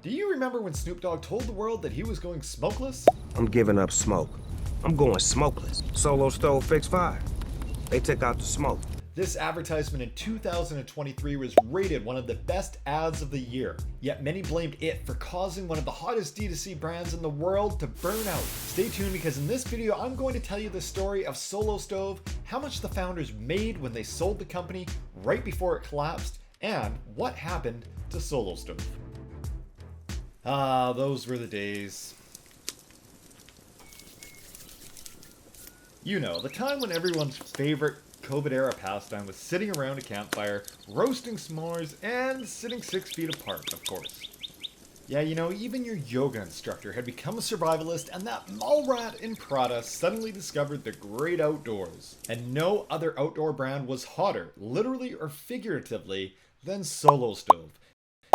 Do you remember when Snoop Dogg told the world that he was going smokeless? I'm giving up smoke. I'm going smokeless. Solo Stove fixed fire. They took out the smoke. This advertisement in 2023 was rated one of the best ads of the year, yet many blamed it for causing one of the hottest D2C brands in the world to burn out. Stay tuned because in this video I'm going to tell you the story of Solo Stove, how much the founders made when they sold the company right before it collapsed, and what happened to Solo Stove. Ah, those were the days. You know, the time when everyone's favorite COVID-era pastime was sitting around a campfire, roasting s'mores, and sitting 6 feet apart, of course. Yeah, you know, even your yoga instructor had become a survivalist, and that mall rat in Prada suddenly discovered the great outdoors. And no other outdoor brand was hotter, literally or figuratively, than Solo Stove.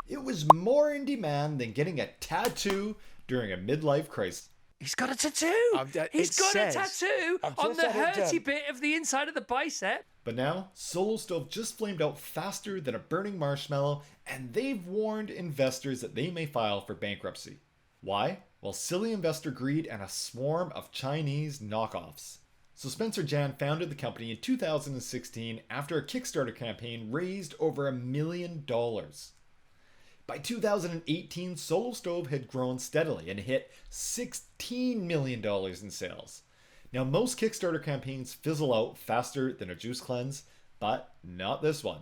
It was more in demand than getting a tattoo during a midlife crisis. He's got a tattoo. He's got a tattoo on the hurty bit of the inside of the bicep. But now, Solo Stove just flamed out faster than a burning marshmallow, and they've warned investors that they may file for bankruptcy. Why? Well, silly investor greed and a swarm of Chinese knockoffs. So Spencer Jan founded the company in 2016 after a Kickstarter campaign raised over $1 million. By 2018, Solo Stove had grown steadily and hit $16 million in sales. Now, most Kickstarter campaigns fizzle out faster than a juice cleanse, but not this one.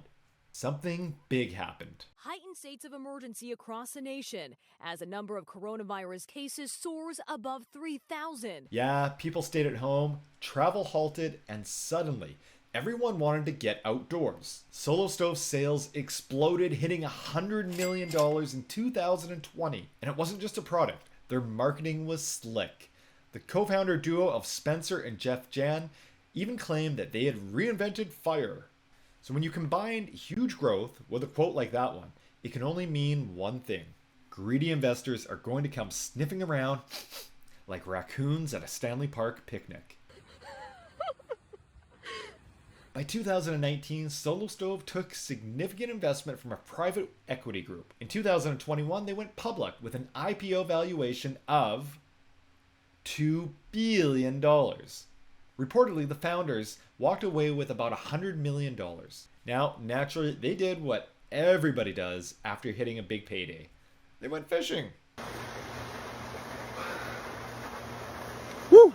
Something big happened. Heightened states of emergency across the nation as the number of coronavirus cases soars above 3,000. Yeah, people stayed at home, travel halted, and suddenly, everyone wanted to get outdoors. Solo Stove sales exploded, hitting $100 million in 2020. And it wasn't just a product, their marketing was slick. The co-founder duo of Spencer and Jeff Jan even claimed that they had reinvented fire. So when you combine huge growth with a quote like that one, it can only mean one thing. Greedy investors are going to come sniffing around like raccoons at a Stanley Park picnic. By 2019, Solo Stove took significant investment from a private equity group. In 2021, they went public with an IPO valuation of $2 billion. Reportedly, the founders walked away with about $100 million. Now, naturally, they did what everybody does after hitting a big payday. They went fishing. Woo!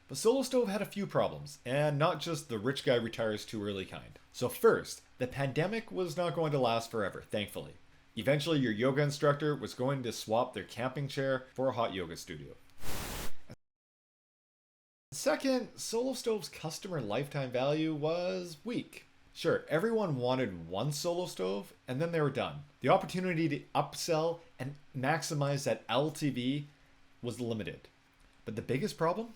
But Solo Stove had a few problems, and not just the rich guy retires too early kind. So first, the pandemic was not going to last forever, thankfully. Eventually, your yoga instructor was going to swap their camping chair for a hot yoga studio. Second, Solo Stove's customer lifetime value was weak. Sure, everyone wanted one Solo Stove, and then they were done. The opportunity to upsell and maximize that LTV was limited. But the biggest problem?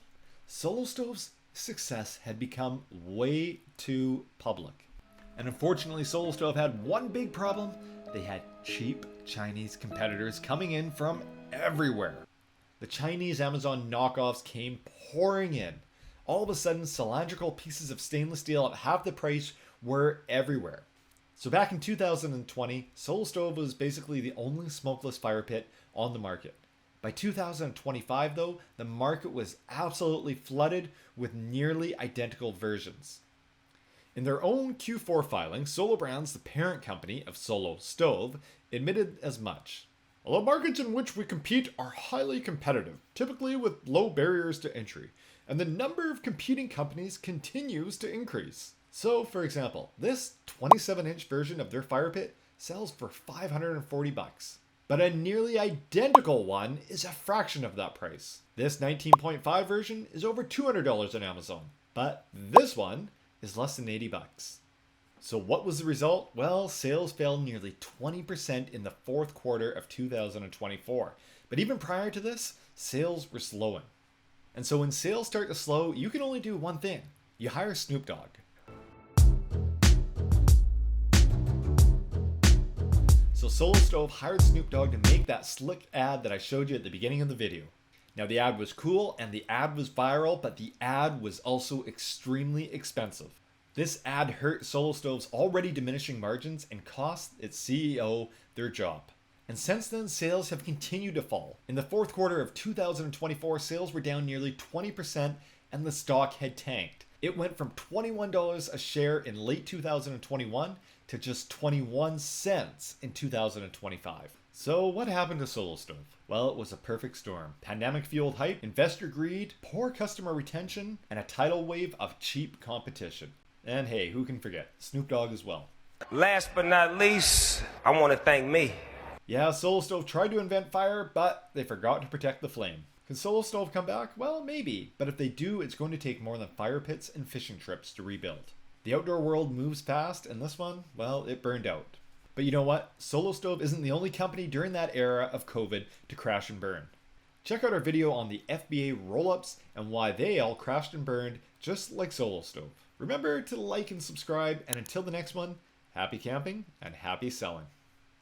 Solo Stove's success had become way too public. And unfortunately, Solo Stove had one big problem. They had cheap Chinese competitors coming in from everywhere. The Chinese Amazon knockoffs came pouring in. All of a sudden, cylindrical pieces of stainless steel at half the price were everywhere. So back in 2020, Solo Stove was basically the only smokeless fire pit on the market. By 2025, though, the market was absolutely flooded with nearly identical versions. In their own Q4 filing, Solo Brands, the parent company of Solo Stove, admitted as much. Although markets in which we compete are highly competitive, typically with low barriers to entry, and the number of competing companies continues to increase. So, for example, this 27-inch version of their fire pit sells for $540. But a nearly identical one is a fraction of that price. This 19.5 version is over $200 on Amazon, but this one is less than $80. So what was the result? Well, sales fell nearly 20% in the fourth quarter of 2024. But even prior to this, sales were slowing. And so when sales start to slow, you can only do one thing. You hire Snoop Dogg. So Solo Stove hired Snoop Dogg to make that slick ad that I showed you at the beginning of the video. Now the ad was cool and the ad was viral, but the ad was also extremely expensive. This ad hurt Solo Stove's already diminishing margins and cost its CEO their job. And since then, sales have continued to fall. In the fourth quarter of 2024, sales were down nearly 20% and the stock had tanked. It went from $21 a share in late 2021 to just 21 cents in 2025. So what happened to Solo Stove? Well, it was a perfect storm. Pandemic-fueled hype, investor greed, poor customer retention, and a tidal wave of cheap competition. And hey, who can forget? Snoop Dogg as well. Last but not least, I want to thank me. Yeah, Solo Stove tried to invent fire, but they forgot to protect the flame. Can Solo Stove come back? Well, maybe. But if they do, it's going to take more than fire pits and fishing trips to rebuild. The outdoor world moves fast, and this one, well, it burned out. But you know what? Solo Stove isn't the only company during that era of COVID to crash and burn. Check out our video on the FBA roll-ups and why they all crashed and burned just like Solo Stove. Remember to like and subscribe, and until the next one, happy camping and happy selling.